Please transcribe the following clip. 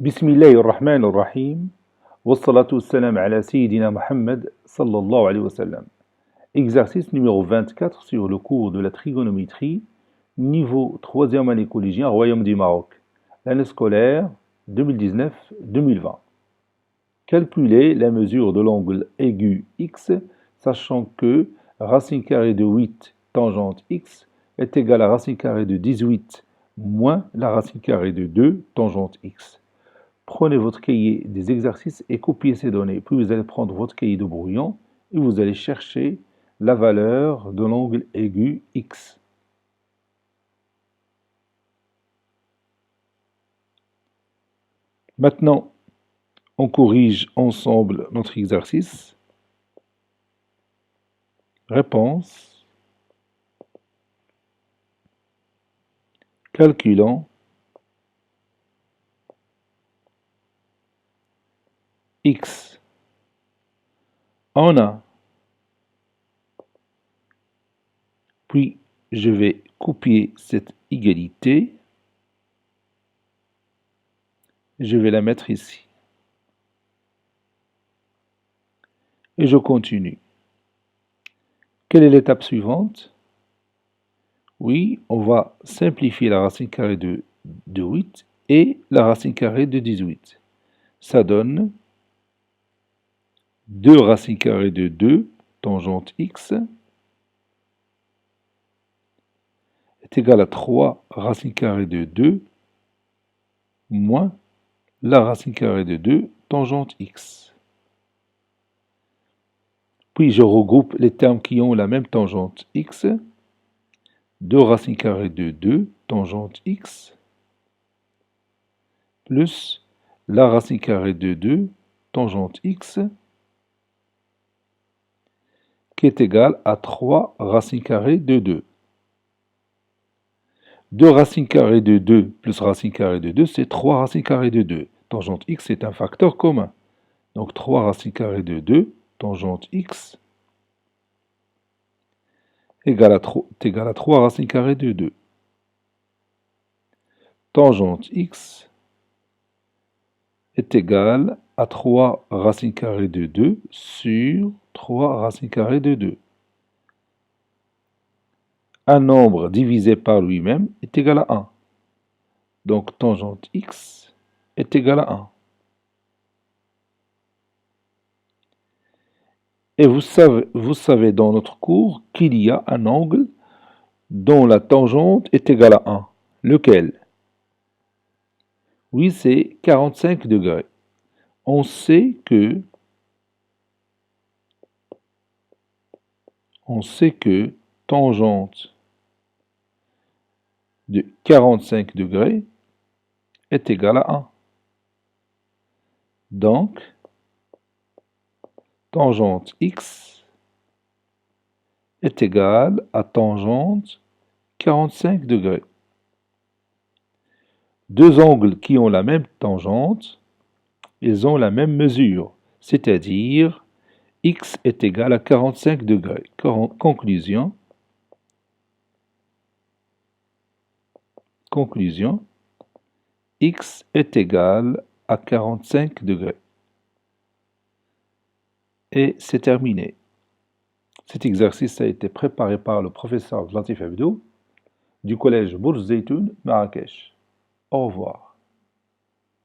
بسم الله الرحمن الرحيم والصلاة والسلام على سيدنا Mohammed sallallahu alayhi wa sallam. Exercice numéro 24 sur le cours de la trigonométrie, niveau 3e année collégien, Royaume du Maroc, l'année scolaire 2019-2020. Calculez la mesure de l'angle aigu x, sachant que racine carrée de 8 tangente x est égale à racine carrée de 18 moins la racine carrée de 2 tangente x. Prenez votre cahier des exercices et copiez ces données. Puis vous allez prendre votre cahier de brouillon et vous allez chercher la valeur de l'angle aigu x. Maintenant, on corrige ensemble notre exercice. Réponse. Calculons x. On a. Puis, je vais copier cette égalité. Je vais la mettre ici. Et je continue. Quelle est l'étape suivante? Oui, on va simplifier la racine carrée de 8 et la racine carrée de 18. Ça donne 2 racines carrées de 2 tangente x est égal à 3 racines carrées de 2 moins la racine carrée de 2 tangente x. Puis je regroupe les termes qui ont la même tangente x. 2 racines carrées de 2 tangente x plus la racine carrée de 2 tangente x qui est égale à 3 racines carrées de 2. 2 racines carrées de 2 plus racine carrée de 2, c'est 3 racines carrées de 2. Tangente x est un facteur commun. Donc 3 racines carrées de 2, tangente x, est égal à 3 racines carrées de 2. Tangente x est égal à 3 racines carrées de 2 sur 3 racines carrées de 2. Un nombre divisé par lui-même est égal à 1. Donc tangente x est égal à 1. Et vous savez dans notre cours qu'il y a un angle dont la tangente est égale à 1. Lequel? Oui, c'est 45 degrés. On sait que tangente de 45 degrés est égale à 1. Donc, tangente x est égale à tangente 45 degrés. Deux angles qui ont la même tangente, ils ont la même mesure, c'est-à-dire x est égal à 45 degrés. Conclusion, x est égal à 45 degrés. Et c'est terminé. Cet exercice a été préparé par le professeur Latif Abdou du collège Bourz Zeytoun, Marrakech. Au revoir.